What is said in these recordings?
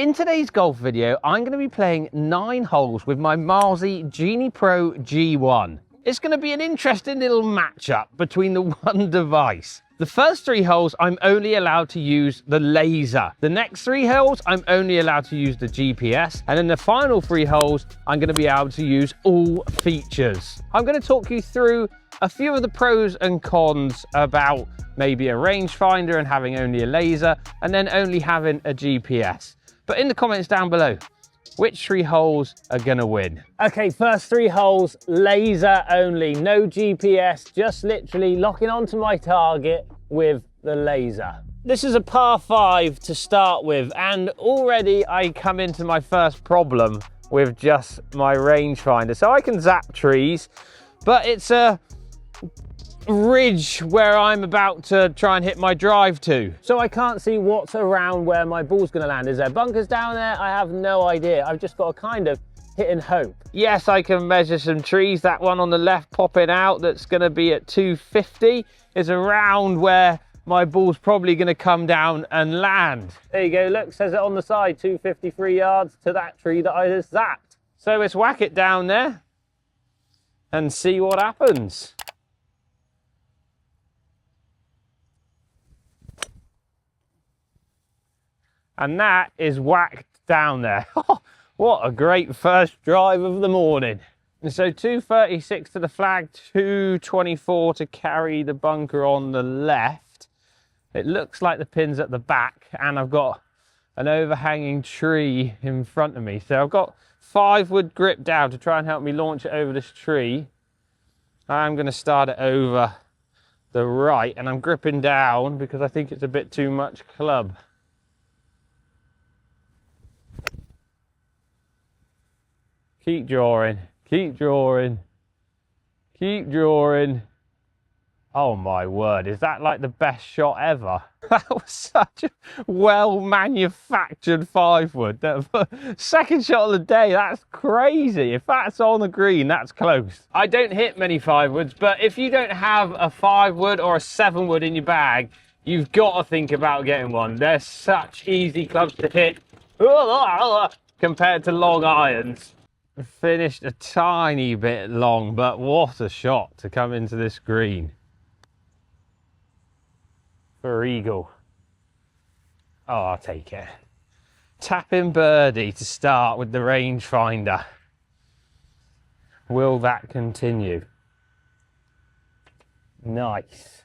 In today's golf video, I'm going to be playing 9 holes with my Mileseey GenePro G1. It's going to be an interesting little matchup between the one device. The first 3 holes, I'm only allowed to use the laser. The next 3 holes, I'm only allowed to use the GPS. And in the final 3 holes, I'm going to be able to use all features. I'm going to talk you through a few of the pros and cons about maybe a rangefinder and having only a laser, and then only having a GPS. But in the comments down below, which 3 holes are gonna win? Okay, first 3 holes, laser only, no GPS, just literally locking onto my target with the laser. This is a par 5 to start with, and already I come into my first problem with just my rangefinder. So I can zap trees, but it's a ridge where I'm about to try and hit my drive to. So I can't see what's around where my ball's gonna land. Is there bunkers down there? I have no idea. I've just got to kind of hit and hope. Yes, I can measure some trees. That one on the left popping out that's gonna be at 250 is around where my ball's probably gonna come down and land. There you go, look, says it on the side, 253 yards to that tree that I just zapped. So let's whack it down there and see what happens. And that is whacked down there. What a great first drive of the morning. And so 236 to the flag, 224 to carry the bunker on the left. It looks like the pin's at the back, and I've got an overhanging tree in front of me. So I've got 5 wood grip down to try and help me launch it over this tree. I'm going to start it over the right, and I'm gripping down because I think it's a bit too much club. Keep drawing, keep drawing, keep drawing. Oh my word, is that like the best shot ever? That was such a well-manufactured 5 wood. Second shot of the day, that's crazy. If that's on the green, that's close. I don't hit many 5 woods, but if you don't have a 5 wood or a 7 wood in your bag, you've got to think about getting one. They're such easy clubs to hit compared to long irons. Finished a tiny bit long, but what a shot to come into this green for eagle. Oh, I'll take it. Tapping birdie to start with the rangefinder. Will that continue? Nice.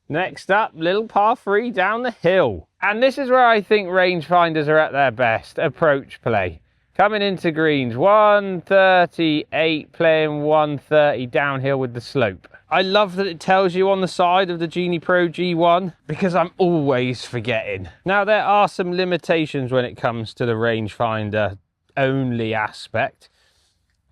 Next up, little par 3 down the hill. And this is where I think rangefinders are at their best. Approach play. Coming into greens, 138, playing 130 downhill with the slope. I love that it tells you on the side of the GenePro G1 because I'm always forgetting. Now, there are some limitations when it comes to the rangefinder only aspect.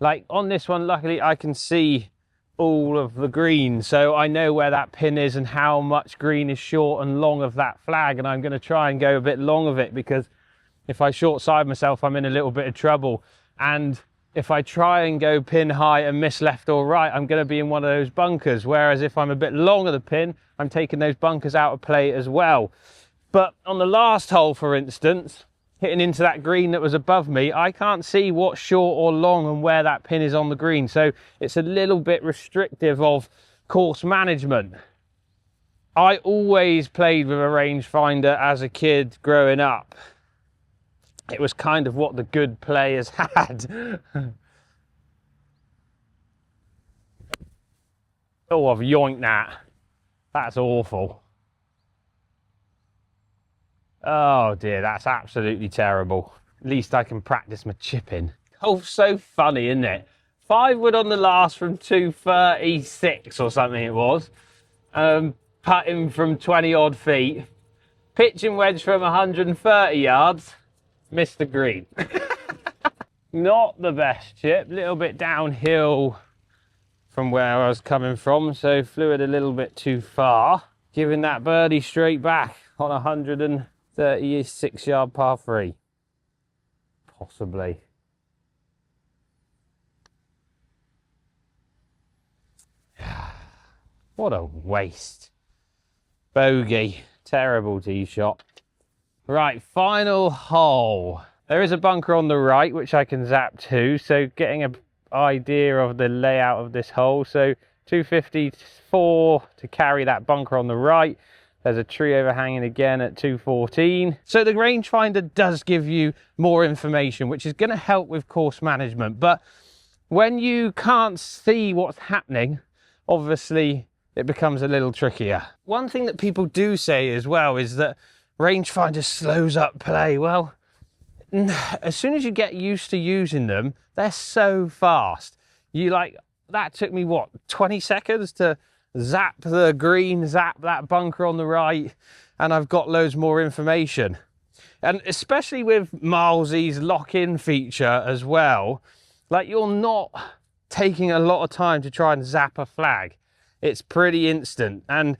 Like on this one, luckily I can see all of the green, so I know where that pin is and how much green is short and long of that flag, and I'm going to try and go a bit long of it because if I short side myself, I'm in a little bit of trouble. And if I try and go pin high and miss left or right, I'm going to be in one of those bunkers. Whereas if I'm a bit long of the pin, I'm taking those bunkers out of play as well. But on the last hole, for instance, hitting into that green that was above me, I can't see what's short or long and where that pin is on the green. So it's a little bit restrictive of course management. I always played with a rangefinder as a kid growing up. It was kind of what the good players had. Oh, I've yoinked that. That's awful. Oh dear, that's absolutely terrible. At least I can practice my chipping. Oh, so funny, isn't it? 5 wood on the last from 236 or something it was. Putting from 20 odd feet. Pitching wedge from 130 yards. Missed the green. Not the best chip, a little bit downhill from where I was coming from, so flew it a little bit too far, giving that birdie straight back on 136 yard par 3. Possibly. What a waste. Bogey, terrible tee shot. Right, final hole. There is a bunker on the right which I can zap to, so getting an idea of the layout of this hole. So 254 to carry that bunker on the right. There's a tree overhanging again at 214. So the rangefinder does give you more information, which is going to help with course management. But when you can't see what's happening, obviously it becomes a little trickier. One thing that people do say as well is that rangefinder slows up play. Well, as soon as you get used to using them, they're so fast. That took me what, 20 seconds to zap the green, zap that bunker on the right, and I've got loads more information. And especially with Milesee's lock-in feature as well, like, you're not taking a lot of time to try and zap a flag. It's pretty instant. And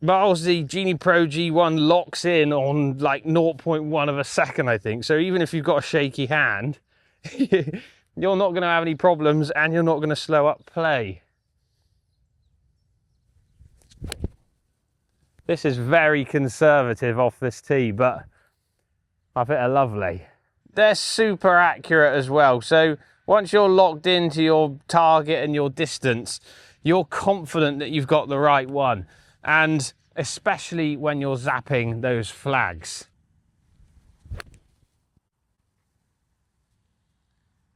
Mileseey GenePro G1 locks in on like 0.1 of a second, I think. So even if you've got a shaky hand, you're not going to have any problems, and you're not going to slow up play. This is very conservative off this tee, but I've hit a lovely. They're super accurate as well. So once you're locked into your target and your distance, you're confident that you've got the right one. And especially when you're zapping those flags.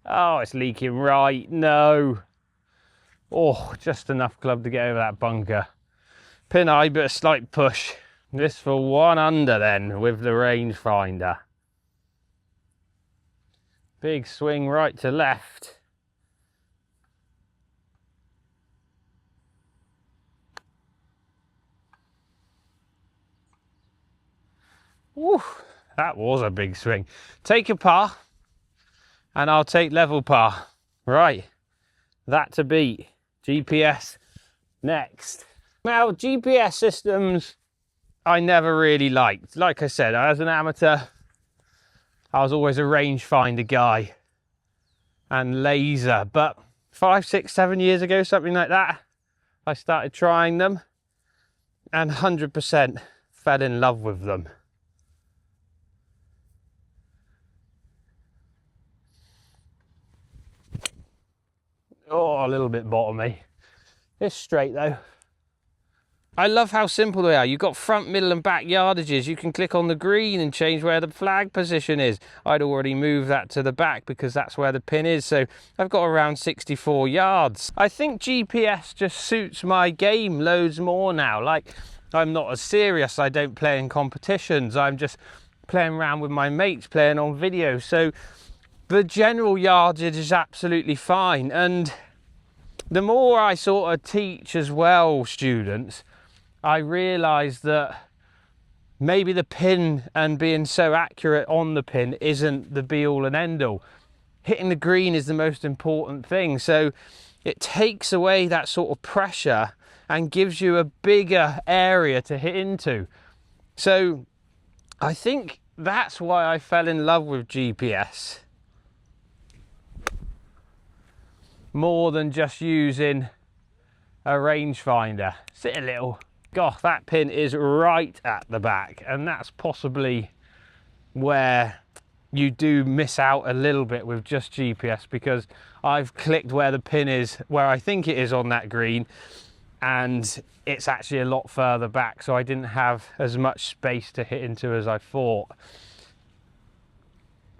Oh, it's leaking right. No. Oh, just enough club to get over that bunker. Pin high, but a slight push. This for 1 under then with the rangefinder. Big swing right to left. Woo, that was a big swing. Take a par, and I'll take level par. Right, that to beat. GPS next. Now, GPS systems I never really liked. Like I said, as an amateur, I was always a rangefinder guy and laser. But 5, 6, 7 years ago, something like that, I started trying them and 100% fell in love with them. Oh, a little bit bottomy. It's straight though. I love how simple they are. You've got front, middle and back yardages. You can click on the green and change where the flag position is. I'd already moved that to the back because that's where the pin is. So I've got around 64 yards. I think GPS just suits my game loads more now. Like, I'm not as serious. I don't play in competitions. I'm just playing around with my mates, playing on video. So the general yardage is absolutely fine. And the more I sort of teach as well students, I realised that maybe the pin and being so accurate on the pin isn't the be all and end all. Hitting the green is the most important thing. So it takes away that sort of pressure and gives you a bigger area to hit into. So I think that's why I fell in love with GPS. More than just using a rangefinder. Sit a little. God, that pin is right at the back, and that's possibly where you do miss out a little bit with just GPS, because I've clicked where the pin is, where I think it is on that green, and it's actually a lot further back, so I didn't have as much space to hit into as I thought.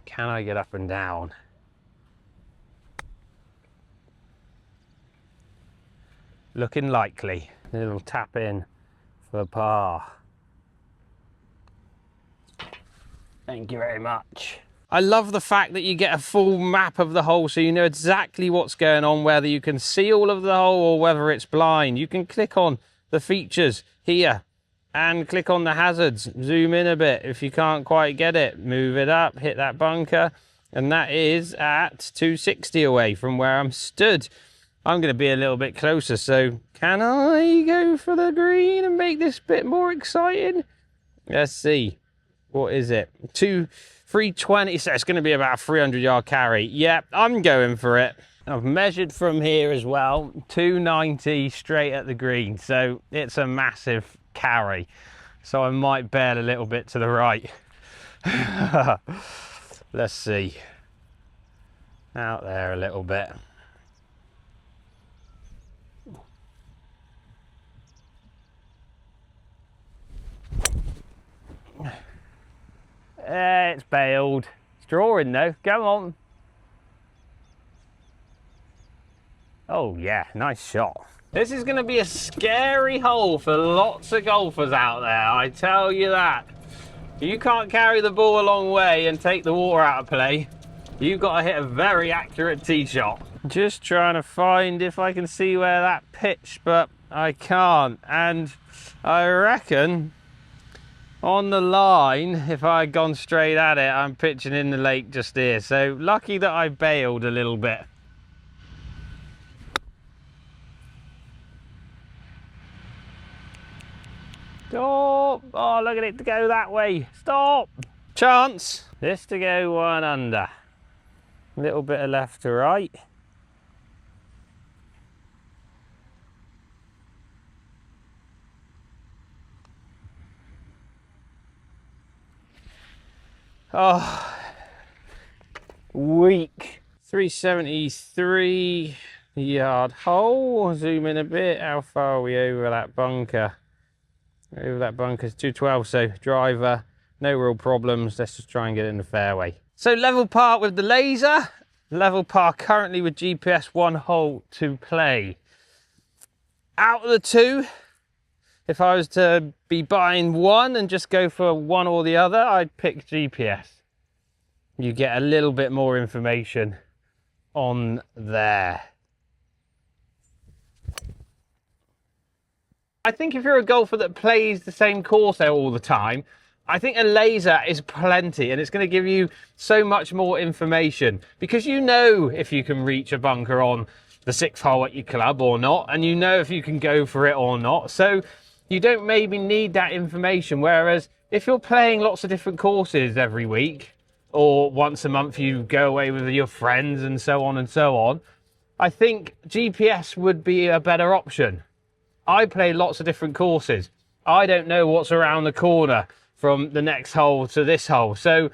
Can I get up and down? Looking likely. A little tap in for par. Thank you very much. I love the fact that you get a full map of the hole, so you know exactly what's going on, whether you can see all of the hole or whether it's blind. You can click on the features here and click on the hazards. Zoom in a bit if you can't quite get it. Move it up, hit that bunker, and that is at 260 away from where I'm stood. I'm going to be a little bit closer, so can I go for the green and make this bit more exciting? Let's see. What is it? 320, so it's going to be about a 300-yard carry. Yep, I'm going for it. I've measured from here as well, 290 straight at the green, so it's a massive carry. So I might bail a little bit to the right. Let's see. Out there a little bit. It's bailed. It's drawing though. Come on. Oh yeah, nice shot. This is going to be a scary hole for lots of golfers out there, I tell you that. You can't carry the ball a long way and take the water out of play. You've got to hit a very accurate tee shot. Just trying to find if I can see where that pitched, but I can't. And I reckon on the line, if I had gone straight at it, I'm pitching in the lake just here. So lucky that I bailed a little bit. Stop! Oh, look at it to go that way. Stop! Chance. This to go one under. A little bit of left to right. Oh, weak. 373 yard hole. Zoom in a bit. How far are we over that bunker? Over that bunker's 212, so driver, no real problems. Let's just try and get it in the fairway. So level par with the laser, level par currently with GPS, 1 hole to play. Out of the two, if I was to be buying one and just go for one or the other, I'd pick GPS. You get a little bit more information on there. I think if you're a golfer that plays the same course there all the time, I think a laser is plenty, and it's going to give you so much more information, because you know if you can reach a bunker on the 6th hole at your club or not, and you know if you can go for it or not. So you don't maybe need that information, whereas if you're playing lots of different courses every week, or once a month you go away with your friends and so on, I think GPS would be a better option. I play lots of different courses. I don't know what's around the corner from the next hole to this hole. So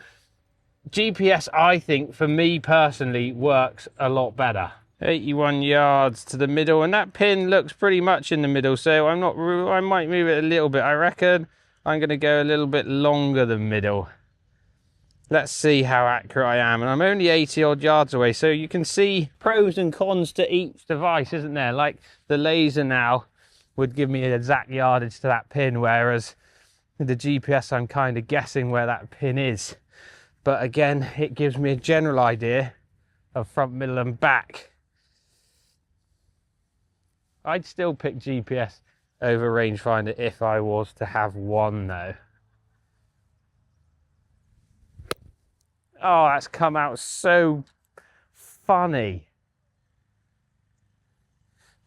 GPS, I think, for me personally, works a lot better. 81 yards to the middle, and that pin looks pretty much in the middle, so I might move it a little bit. I reckon I'm going to go a little bit longer than middle. Let's see how accurate I am. And I'm only 80 odd yards away, so you can see pros and cons to each device, isn't there? Like the laser now would give me an exact yardage to that pin, whereas with the GPS I'm kind of guessing where that pin is. But again, it gives me a general idea of front, middle and back. I'd still pick GPS over rangefinder if I was to have one though. Oh, that's come out so funny.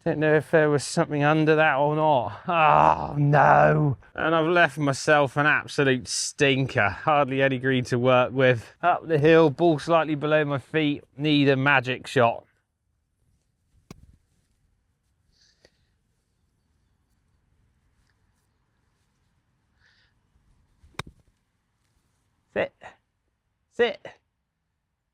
Don't know if there was something under that or not. Oh, no. And I've left myself an absolute stinker. Hardly any green to work with. Up the hill, ball slightly below my feet. Need a magic shot. Sit. Sit.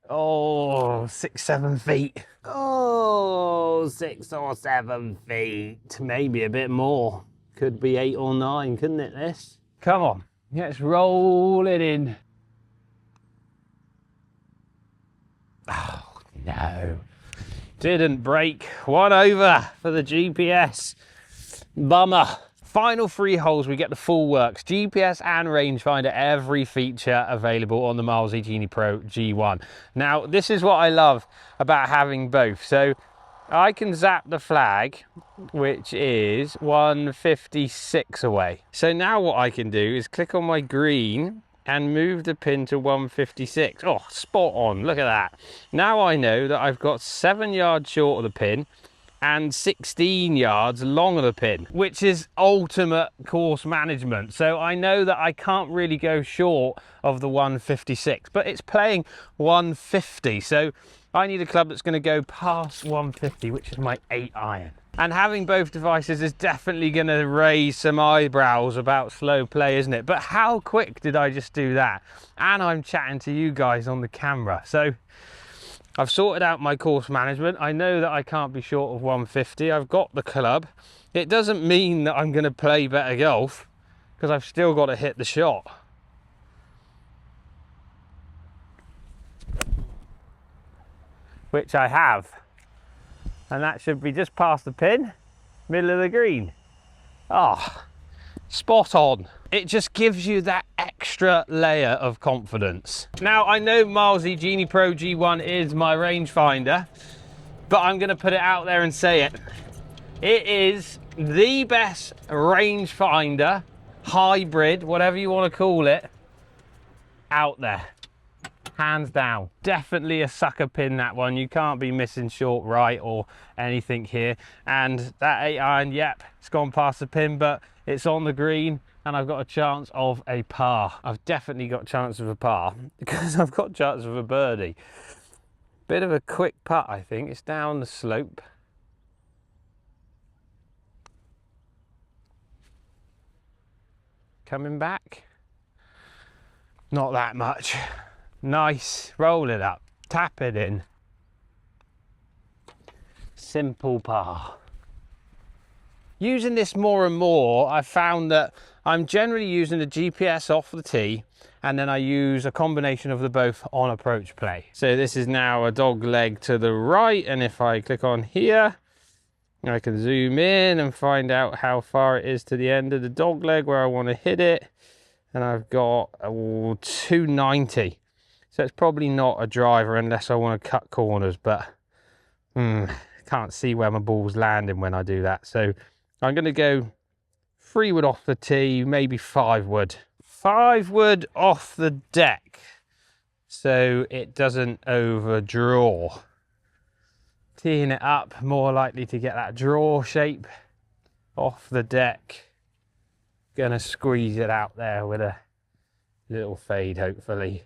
Oh, 6-7 feet. Oh, 6 or 7 feet. Maybe a bit more. Could be 8 or 9, couldn't it, this? Come on, let's roll it in. Oh, no. Didn't break. 1 over for the GPS. Bummer. Final 3 holes, we get the full works. GPS and rangefinder, every feature available on the Mileseey GenePro G1. Now, this is what I love about having both. So I can zap the flag, which is 156 away. So now what I can do is click on my green and move the pin to 156. Oh, spot on, look at that. Now I know that I've got 7 yards short of the pin and 16 yards long of the pin, which is ultimate course management. So I know that I can't really go short of the 156, but it's playing 150. So I need a club that's going to go past 150, which is my 8 iron. And having both devices is definitely going to raise some eyebrows about slow play, isn't it? But how quick did I just do that? And I'm chatting to you guys on the camera. So I've sorted out my course management. I know that I can't be short of 150. I've got the club. It doesn't mean that I'm going to play better golf, because I've still got to hit the shot. Which I have. And that should be just past the pin, middle of the green. Ah, spot on. It just gives you that extra layer of confidence. Now, I know Mileseey GenePro G1 is my rangefinder, but I'm going to put it out there and say it. It is the best rangefinder, hybrid, whatever you want to call it, out there. Hands down. Definitely a sucker pin, that one. You can't be missing short right or anything here. And that 8-iron, yep, it's gone past the pin, but it's on the green and I've got a chance of a par. I've definitely got a chance of a par because I've got a chance of a birdie. Bit of a quick putt, I think. It's down the slope. Coming back. Not that much. Nice, roll it up, tap it in. Simple par. Using this more and more, I've found that I'm generally using the GPS off the tee, and then I use a combination of the both on approach play. So this is now a dog leg to the right, and if I click on here, I can zoom in and find out how far it is to the end of the dog leg where I want to hit it. And I've got 290. So it's probably not a driver unless I want to cut corners, but can't see where my ball's landing when I do that. So I'm going to go 3 wood off the tee, maybe 5 wood. 5 wood off the deck so it doesn't overdraw. Teeing it up, more likely to get that draw shape off the deck. Gonna squeeze it out there with a little fade, hopefully.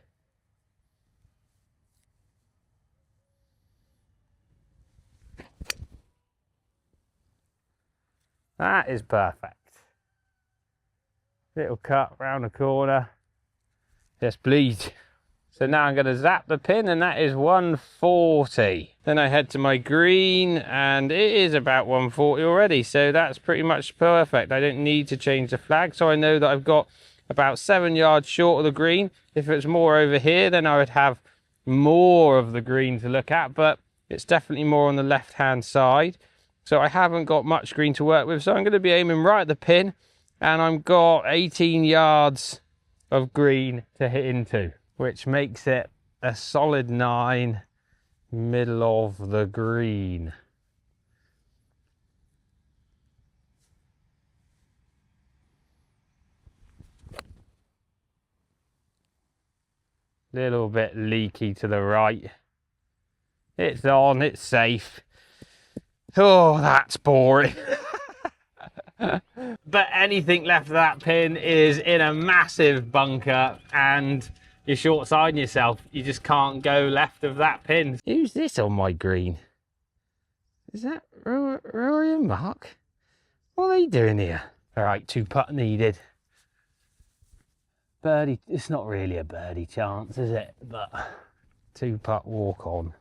That is perfect. Little cut round the corner. Yes, please. So now I'm going to zap the pin, and that is 140. Then I head to my green, and it is about 140 already. So that's pretty much perfect. I don't need to change the flag. So I know that I've got about 7 yards short of the green. If it's more over here, then I would have more of the green to look at, but it's definitely more on the left-hand side. So I haven't got much green to work with. So I'm going to be aiming right at the pin, and I've got 18 yards of green to hit into, which makes it a solid 9, middle of the green. Little bit leaky to the right. It's on, it's safe. Oh, that's boring. But anything left of that pin is in a massive bunker, and you're short-siding yourself. You just can't go left of that pin. Who's this on my green? Is that Rory and Mark? What are they doing here? All right, 2 putt needed. Birdie, it's not really a birdie chance, is it? But 2 putt walk on.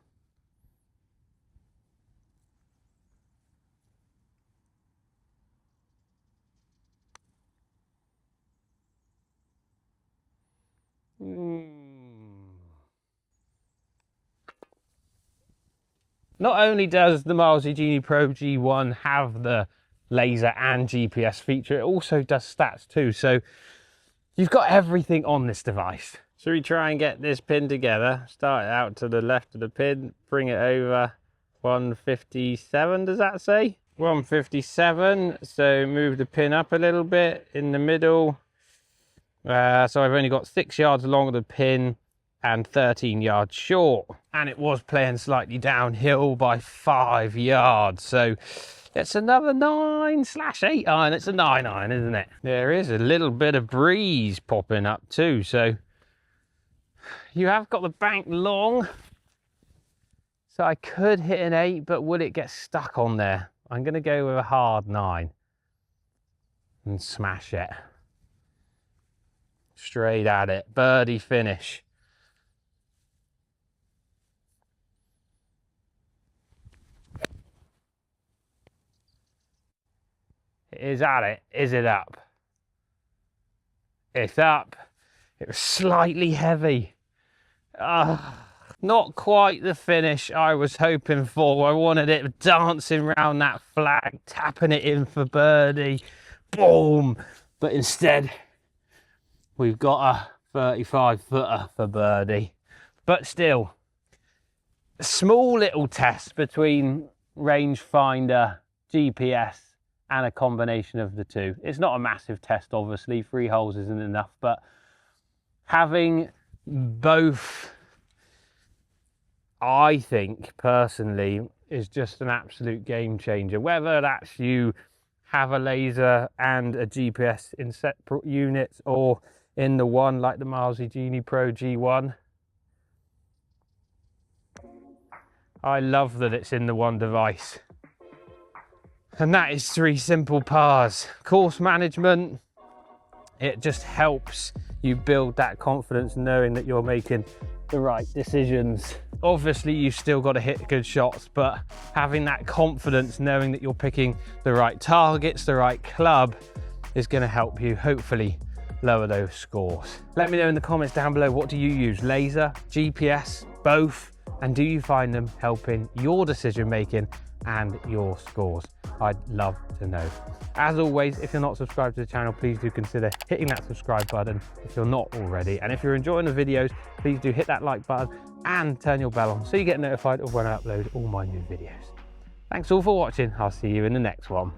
Not only does the Mileseey GenePro G1 have the laser and GPS feature, it also does stats too. So you've got everything on this device. So we try and get this pin together. Start it out to the left of the pin, bring it over 157, does that say? 157, so move the pin up a little bit in the middle. So I've only got 6 yards along of the pin and 13 yards short, and it was playing slightly downhill by 5 yards, so it's another 9/8 iron. It's a 9 iron, isn't it? There is a little bit of breeze popping up too, so you have got the bank long, so I could hit an 8, but would it get stuck on there? I'm going to go with a hard 9 and smash it. Straight at it. Birdie finish. It is at it. Is it up? It's up. It was slightly heavy. Not quite the finish I was hoping for. I wanted it dancing around that flag, tapping it in for birdie. Boom! But instead, we've got a 35-footer for birdie. But still, a small little test between rangefinder, GPS, and a combination of the two. It's not a massive test, obviously. 3 holes isn't enough, but having both, I think, personally, is just an absolute game changer. Whether that's you have a laser and a GPS in separate units or in the one like the Mileseey GenePro G1. I love that it's in the one device. And that is 3 simple pars. Course management, it just helps you build that confidence knowing that you're making the right decisions. Obviously, you've still got to hit good shots, but having that confidence knowing that you're picking the right targets, the right club, is going to help you hopefully lower those scores. Let me know in the comments down below, what do you use? Laser, GPS, both? And do you find them helping your decision making and your scores? I'd love to know. As always, if you're not subscribed to the channel, please do consider hitting that subscribe button if you're not already. And if you're enjoying the videos, please do hit that like button and turn your bell on so you get notified of when I upload all my new videos. Thanks all for watching. I'll see you in the next one.